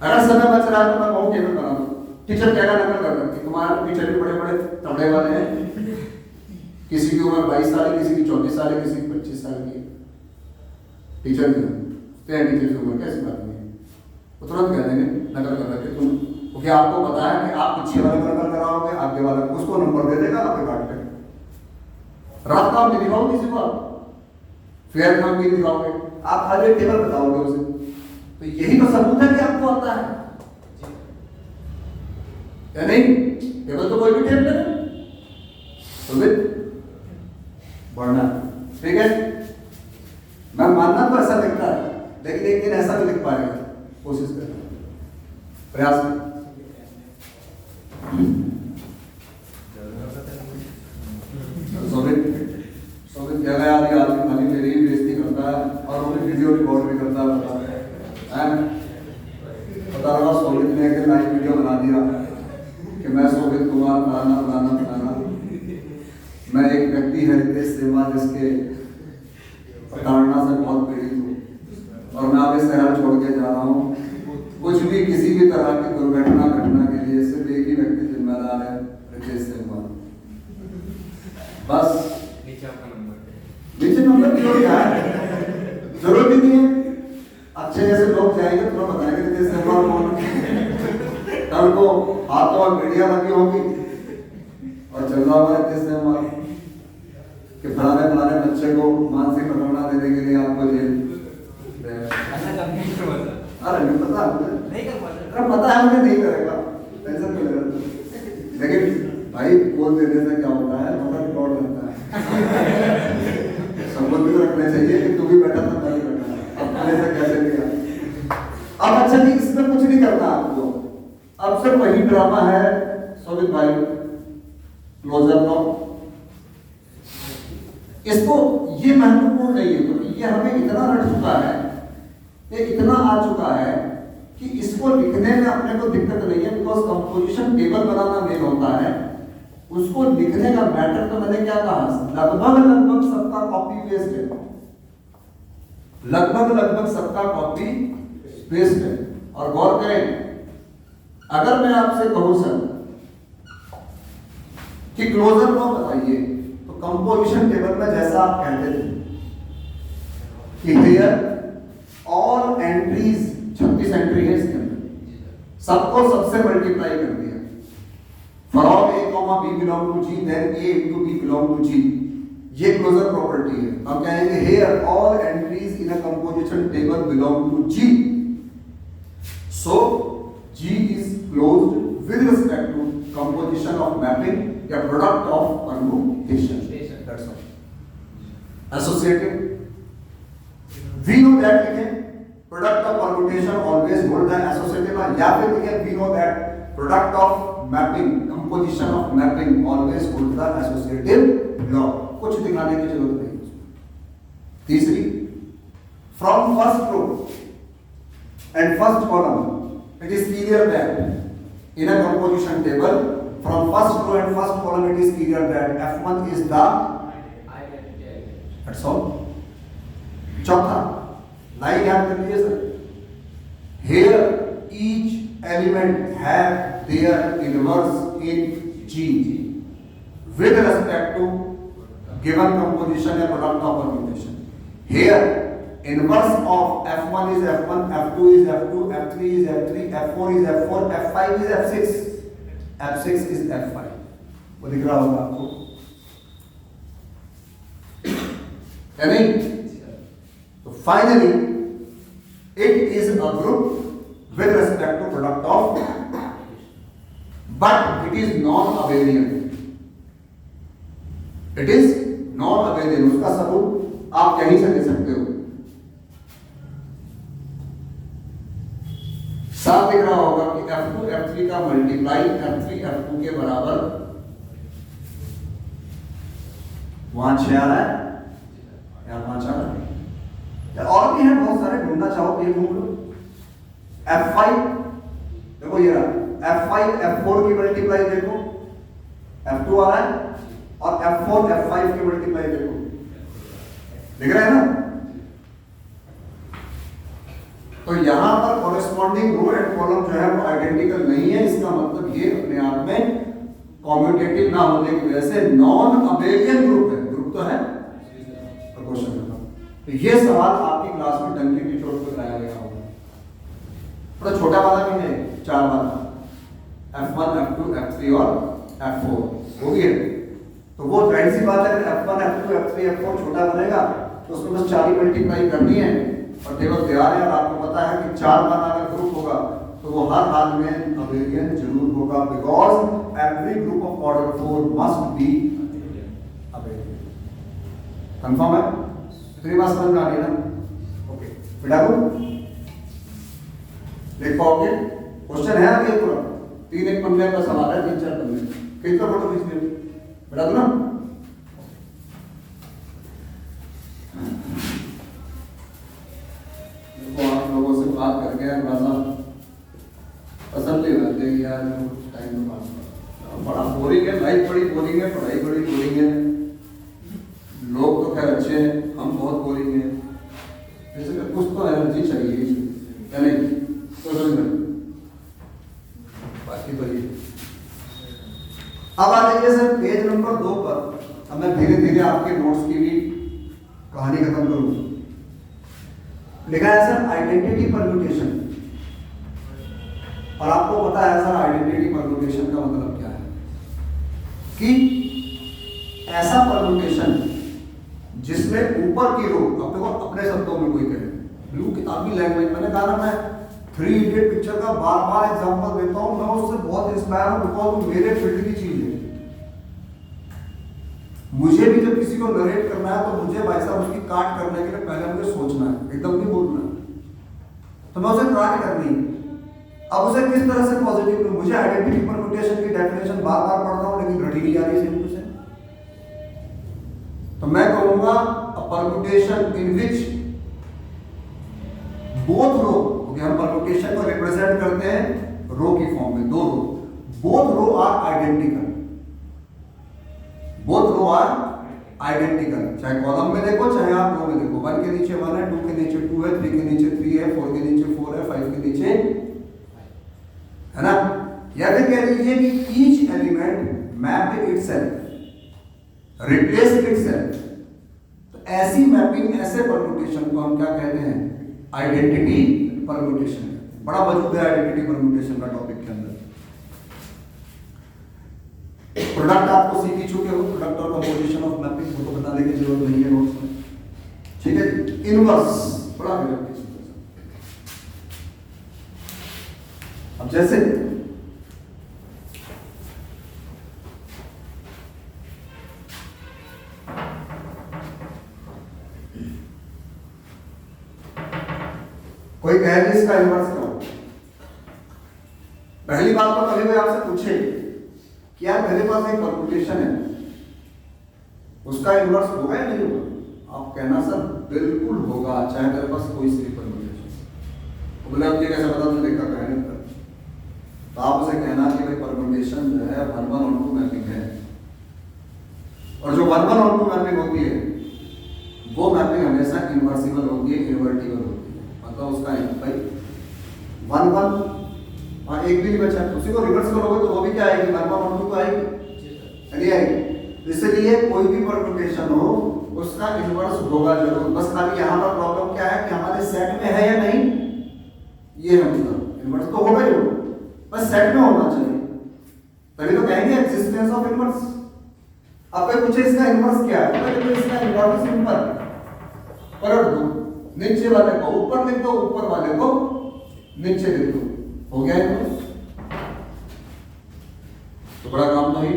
अगर समय बच रहा है तो मैं कहूँ टेबल बना दो। टीचर क्या नकल कर सकती, तुम्हारे टीचर भी बड़े बड़े तबड़े वाले हैं, किसी की उम्र 22 साल है, किसी की 24 साल है, किसी की 25 साल की। टीचर की टीचर की उम्र कैसी बात नहीं है, वो तुरंत कह देंगे नकल कर रखे तुम, क्योंकि आपको पता है कि आप पीछे वाले को नकल कराओगे, आगे वाला उसको नंबर दे देगा, आपके काट पे। रात काम भी दिखाओ किसी को, आप फेयर काम भी दिखाओगे, आप खाली टेबल बताओगे उसे, तो यही तो सबूत है कि आपको आता है या नहीं। टेबल तो कोई भी टेबल है, तो फिर बढ़ना, ठीक है। मैं मानना तो ऐसा लिखता है, लेकिन एक दिन ऐसा भी लिख पाएगा, कोशिश करना, प्रयास में। सोबित क्या गया, आदमी खाली मेरी ही बेइज्जती करता है और वो भी वीडियो रिकॉर्ड भी करता है। बता रहा सोबित ने एक लाइव वीडियो बना दिया कि मैं सोबित कुमार फलाना फलाना फलाना, मैं एक व्यक्ति है रितेश सेवा जिसके प्रताड़ना से बहुत पीड़ित हूँ और मैं अभी शहर छोड़ के जा रहा हूँ। कुछ भी किसी भी तरह की दुर्घटना घटना के लिए सिर्फ एक ही व्यक्ति जिम्मेदार है, रितेश सेवा। बस नीचे नंबर की क्या है, जरूरत ही नहीं है। अच्छे जैसे लोग जाएंगे तो बताएंगे रितेश सेवा कौन, कल को हाथों और मीडिया लगी होगी और चल रहा होगा रितेश सेवा कि फलाने फलाने बच्चे को मानसिक प्रताड़ना देने के लिए आपको जेल। अरे नहीं पता, अरे पता है मुझे, नहीं करेगा, टेंशन क्यों ले रहा है। लेकिन भाई बोल देने से क्या होता है, थोड़ा रिकॉर्ड रहता है। संबंध भी रखने चाहिए कि तू भी बैठा था, मैं भी बैठा, अपने से कैसे लिया। अब अच्छा जी, इसमें कुछ नहीं करना आपको, अब सिर्फ वही ड्रामा है। सोबित भाई क्लोजर लो, इसको ये महत्वपूर्ण नहीं है क्योंकि ये हमें इतना रट चुका है, ये इतना आ चुका है कि इसको लिखने में अपने को दिक्कत नहीं है, because composition table banana main होता है। उसको लिखने का मैटर तो मैंने क्या कहा, लगभग सबका कॉपी पेस्ट है, लगभग सबका कॉपी पेस्ट है। और गौर करें, अगर मैं आपसे कहूं सर कि क्लोजर लो बताइए, तो कंपोजिशन टेबल में जैसा आप कहते थे कि हियर ऑल एंट्रीज, 36 एंट्री है इसके अंदर, सबको सबसे मल्टीप्लाई कर दिया। From a comma b belong to G, then a into b belong to G, ये क्लोजर प्रॉपर्टी है। हम कहेंगे here all entries in a composition table belong to G, so G is closed with respect to composition of mapping या product of permutation. That's all. Associative we know that लिखें product of permutation always hold the associative law, या फिर लिखें we know that product of mapping, composition of mapping always hold the associative law। कुछ दिखाने की जरूरत नहीं। तीसरी, from first row and first column it is clear that in a composition table from first row and first column it is clear that F1 is the, that's all। चौथा line याद कर लीजिए sir, here each element have their inverse in G with respect to given composition and product of permutation. Here, inverse of F1 is F1, F2 is F2, F3 is F3, F4 is F4, F5 is F6, F6 is F5. वो दिख रहा होगा आपको, या नहीं? तो finally, it is a group with respect to product of, but it is non-abelian. It is non-abelian. उसका सबूत आप कहीं से दे सकते हो. साफ दिख रहा होगा कि F2 F3 का मल्टीप्लाई F3 F2 के बराबर, वहां 6 आ रहा है, यहाँ 5 आ रहा है, और भी है बहुत सारे, ढूंढना चाहो तो ये ढूंढ लो. F5 देखो ये रहा, F5 F4 की मल्टीप्लाई देखो, F2 आ रहा है, और F4 F5 की मल्टीप्लाई देखो, दिख रहा है ना? तो यहां पर कॉरेस्पॉन्डिंग रो एंड कॉलम जो है वो आइडेंटिकल नहीं है. इसका मतलब ये अपने आप में कॉम्यूटेटिव ना होने की वजह से नॉन अबेलियन ग्रुप है. ग्रुप तो है, क्वेश्चन करता हूं. तो ये सवाल आपकी क्लास में डंकी की चोट पर कराया गया होगा. थोड़ा छोटा वाला भी है, 4 वाला, F1 F2 F3 और F4 वो भी है. तो वो जाहिर सी बात है, F1 F2 F3 F4 छोटा बनेगा तो उसमें बस 4 ही मल्टीप्लाई करनी है और टेबल तैयार है. और आपको पता है कि 4 वाला अगर ग्रुप होगा तो वो हर हाल में अबेलियन जरूर होगा, because every group of order 4 must be abelian. Confirm है? इतनी बात समझ में आ रही है ना? ओके बेटा को देख पाओगे, क्वेश्चन है ना? ये पूरा 3 एक पन्ने का सवाल है, 3-4 पन्ने. कितना फोटो खींच ले बेटा दो ना. देखो आप लोगों से बात करके थोड़ा तसल्ली रहती है यार, टाइम पास बड़ा बोरिंग है, लाइफ बड़ी बोरिंग है, पढ़ाई बड़ी बोरिंग है, लोग तो खैर अच्छे हैं, हम बहुत बोरिंग हैं. जैसे कुछ तो एनर्जी चाहिए, या नहीं? तो बाकी तो ये. अब आ जाइए सर पेज नंबर 2 पर. अब मैं धीरे धीरे आपके नोट्स की भी कहानी खत्म करूंगा. लिखा है सर आइडेंटिटी परम्यूटेशन. और आपको पता है सर आइडेंटिटी परम्यूटेशन का मतलब क्या है? कि ऐसा परम्यूटेशन जिसमें ऊपर की रो, अब देखो अपने शब्दों में कोई कहे, ब्लू किताबी लैंग्वेज, मैंने कहा ना मैं 3 इडियट पिक्चर का बार बार एग्जांपल देता हूं, मैं उससे बहुत इंस्पायर हूं, बिकॉज वो मेरे फील्ड की चीज है. मुझे भी जब किसी को नरेट करना है तो मुझे भाई साहब उसकी काट करने के लिए पहले मुझे सोचना है, एकदम नहीं बोलना. तो मैं उसे काट करनी है. अब उसे किस तरह से पॉजिटिव लूं? मुझे आइडेंटिटी परम्यूटेशन की डेफिनेशन बार बार पढ़ रहा हूं लेकिन रटी नहीं आ रही है मुझसे. तो मैं कहूंगा अ परम्यूटेशन इन विच बोथ रो, क्योंकि हम परम्यूटेशन को रिप्रेजेंट करते हैं रो की फॉर्म में, 2 row, both row are identical. Both row are identical, चाहे कॉलम में देखो चाहे आप रो में देखो. 1 के नीचे 1 है, 2 के नीचे 2 है, 3 के नीचे 3 है, 4 के नीचे 4 है, 5 के नीचे है ना. या फिर कह लीजिए कि each element map itself, replace itself. तो ऐसी मैपिंग, ऐसे परम्यूटेशन को हम क्या कहते हैं? Identity permutation. बड़ा वजूद है आइडेंटिटी परम्यूटेशन का टॉपिक के अंदर. प्रोडक्ट आपको सीख ही चुके हो, प्रोडक्ट और कंपोजिशन ऑफ मैपिंग, वो तो बताने की जरूरत नहीं है नोट्स में. ठीक है. इनवर्स बड़ा अब जैसे कोई कहे कि इसका इनवर्स करो. पहली बात तो कभी कोई आपसे पूछे कि यार मेरे पास एक परम्यूटेशन है, उसका इनवर्स होगा या नहीं होगा? आप कहना सर बिल्कुल होगा, चाहे मेरे पास कोई सी परम्यूटेशन. बोले आप ये कैसे पता तुमने देखा कहने पर? तो आप उसे कहना कि भाई परम्यूटेशन जो है 1-1-2 मैपिंग है, और जो 1-1-2 मैपिंग होती है वो मैपिंग हमेशा इनवर्सिबल होती है, इनवर्टिबल होती है. मतलब उसका भाई 1-1 और एक भी नहीं बचा, उसी को रिवर्स करोगे तो वो भी क्या आएगी, 1/2 तो आएगी, नहीं आएगी। इसलिए कोई भी परम्यूटेशन हो उसका इन्वर्स होगा जरूर। बस खाली यहाँ पर प्रॉब्लम क्या है कि हमारे सेट में है या नहीं, ये है मतलब इन्वर्स तो होगा ही होगा, बस सेट में होना चाहिए, तभी तो कहेंगे एक्जिस्टेंस ऑफ इन्वर्स। अब कोई पूछे इसका इन्वर्स क्या है, तो इसका इन्वर्स सिंपल पलट दो, नीचे वाले को ऊपर लिख दो, ऊपर वाले को नीचे लिख दो, हो गया इन्वर्स। तो बड़ा काम तो ही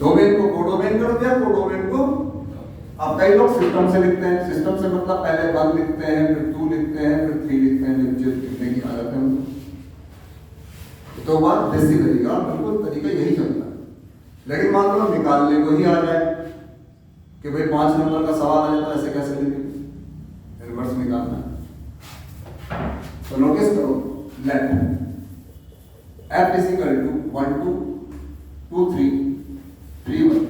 डोमेन को कोडोमेन कर दिया, कोडोमेन को अब कई लोग सिस्टम से लिखते हैं, सिस्टम से मतलब पहले 1 लिखते हैं, फिर 2 लिखते हैं, फिर 3 लिखते हैं, लिखने की आदत है उनको। तो बात देसी तरीका, बिल्कुल तरीका यही चलता है। लेकिन मान लो निकालने को ही आ जाए कि भाई 5 नंबर का सवाल आ जाता है, ऐसे कैसे लिखेंगे, इन्वर्स निकालना है। तो नोटिस करो, let f is equal to 1 2 2 3 3 1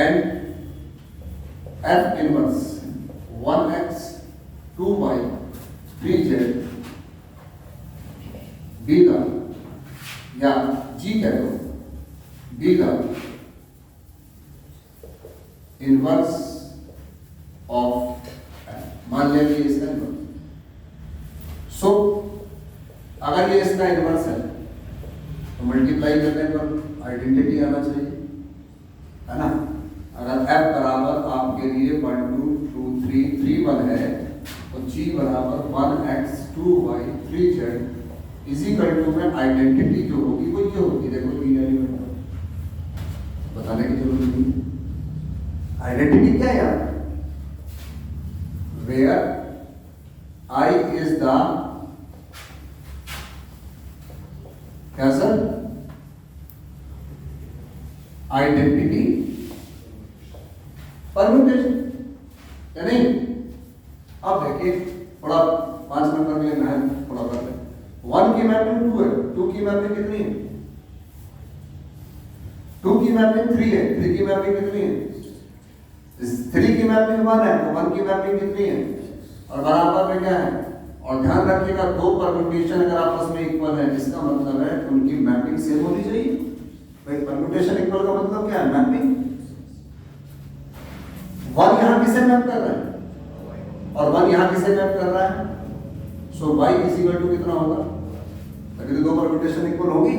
and f inverse 1x 2y 3z be the या g कह दो be the inverse of f। मान लिया कि इसका इन्वर्स, सो अगर ये इसका इन्वर्स है तो मल्टीप्लाई करने पर आइडेंटिटी आना चाहिए, है ना। अगर f बराबर आपके लिए 1 2 2 3 3 1 है तो g बराबर 1x 2y 3z is equal to में आइडेंटिटी जो होगी वो ये होगी, देखो 3 एलिमेंट बताने की जरूरत नहीं। आइडेंटिटी क्या है यार, वेयर I इज द क्या सर, आइडेंटिटी परम्यूटेशन या नहीं। अब देखिए थोड़ा 5 नंबर के लिए मैं थोड़ा कर लें। 1 की मैपिंग 2 है, 2 की मैपिंग कितनी है, 2 की मैपिंग 3 है, 3 की मैपिंग कितनी है, 3 की मैपिंग 1 है तो 1 की मैपिंग कितनी है, और बराबर में क्या है। और ध्यान रखिएगा दो परम्यूटेशन अगर आपस में इक्वल है इसका मतलब है उनकी मैपिंग सेम होनी चाहिए। भाई परम्यूटेशन इक्वल का मतलब क्या है, मैपिंग। 1 यहाँ किसे मैप कर रहा है और 1 यहाँ किसे मैप कर रहा है, सो y इज इक्वल टू कितना होगा, अगर दो परम्यूटेशन इक्वल होगी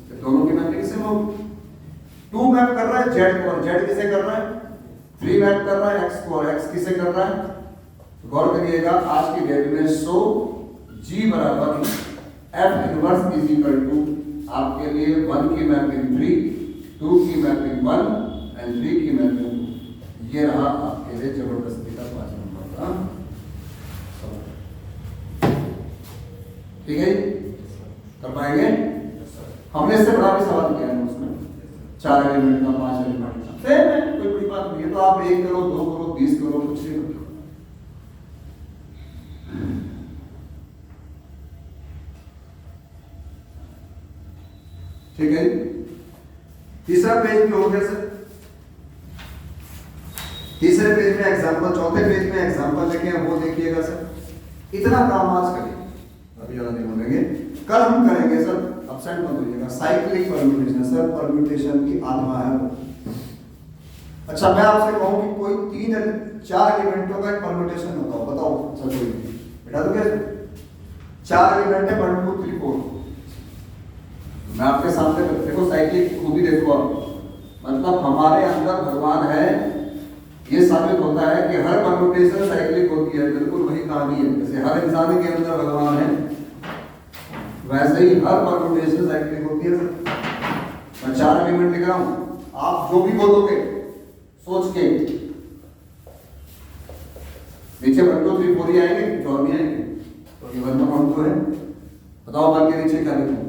तो दोनों की मैपिंग सेम होगी। 2 मैप कर रहा है z को और z किसे कर रहा है, 3 मैप कर रहा है x को और x किसे कर रहा है। गौर करिएगा आज की डेट में, सो g बराबर f inverse is equal to आपके लिए 1 की मैपिंग 3 2 की मैपिंग 1 एंड 3 की मैपिंग 2। ये रहा आपके लिए जबरदस्ती का 5 नंबर का सवाल। ठीक है, कर पाएंगे। हमने इससे बड़ा भी सवाल किया है उसमें, 4 एलिमेंट का 5 एलिमेंट का सेम है, कोई बड़ी बात नहीं है। तो आप 1 करो 2 करो 20 करो कुछ नहीं करो। ठीक है, तीसरा पेज भी हो गया सर। तीसरे पेज में एग्जांपल, चौथे पेज में एग्जांपल लिखे हैं वो देखिएगा सर। इतना काम आज करिए, अभी ज्यादा नहीं बोलेंगे, कल हम करेंगे सर। अपसेंट मत होइएगा, साइक्लिक परम्यूटेशन सर, परम्यूटेशन की आत्मा है वो। अच्छा मैं आपसे कहूं कि कोई 3-4 एलिमेंटों का एक परम्यूटेशन बताओ, बताओ सर कोई बेटा। तो क्या 4 एलिमेंट है 1 2 3 4, मैं आपके सामने देखो साइक्लिक की खूबी देखो आप, मतलब हमारे अंदर भगवान है, ये साबित होता है कि हर परम्यूटेशन साइक्लिक होती है। बिल्कुल वही कहानी है, जैसे हर इंसान के अंदर भगवान है वैसे ही हर परम्यूटेशन साइक्लिक होती है। मैं 4 एलिमेंट लिख रहा हूं, आप जो भी बोलोगे सोच के नीचे 1 2 3 4 ही आएंगे, कुछ और भी आएंगे। तो ये 1 1 2 है, बताओ 1 के नीचे क्या लिखूं,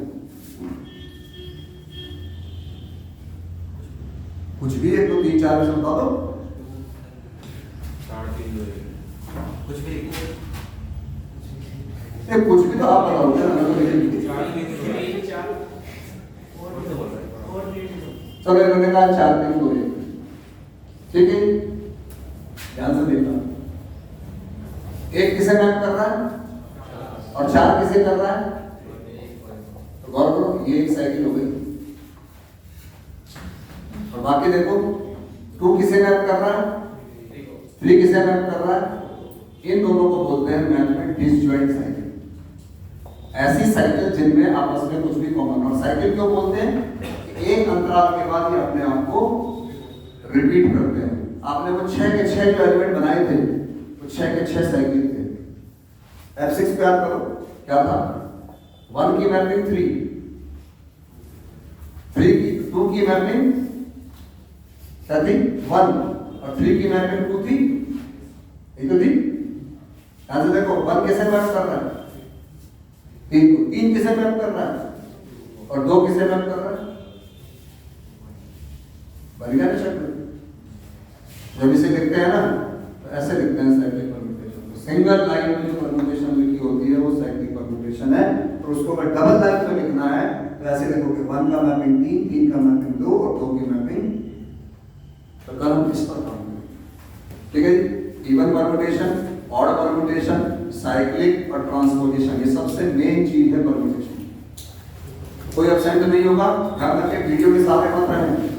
कुछ भी 1 2 3 4 में से बता दो, कुछ भी कुछ भी तो आप बताओगे ना। चलो इन्होंने कहा 4 3 2 1, ठीक है, ध्यान से देखना। एक किसे मैप कर रहा है और 4 किसे कर रहा है? तो गौर करो, ये एक साइकिल हो गई। और बाकी देखो 2 किसे मैप कर रहा है? 3 किसे मैप कर रहा है? इन दोनों को बोलते हैं मैथ में डिसजॉइंट साइकिल। ऐसी साइकिल जिनमें आपस में कुछ भी कॉमन। और साइकिल क्यों बोलते हैं? एक अंतराल के बाद ये अपने आप को रिपीट करते हैं। आपने वो 6 के 6 जो एलिमेंट बनाए थे, वो 6 के 6 साइकिल थे। F6 पे याद करो क्या था? 1 की मैपिंग 3, 2 की मैपिंग क्या थी? 1, और 3 की मैपिंग 2 थी, ये तो थी। यहां से देखो 1 कैसे मैप कर रहा है? 3 किसे मैप कर रहा है? और 2 किसे मैप कर रहा है? बन गया ना शक्ल? जब इसे लिखते हैं ना तो ऐसे लिखते हैं साइक्लिक परम्यूटेशन। तो सिंगल लाइन में जो परम्यूटेशन लिखी होती है वो साइक्लिक परम्यूटेशन है। तो उसको अगर डबल लाइन में लिखना है तो ऐसे लिखोगे 1 का मैपिंग 3, 3 का मैपिंग 2 और 2 की मैपिंग। तो कल हम इस पर काम करेंगे, ठीक है जी। Even permutation, odd permutation, cyclic और ट्रांसपोजिशन, ये सबसे मेन चीज है परम्यूटेशन। कोई एब्सेंट नहीं होगा, ध्यान रखें, वीडियो के साथ मत रहें।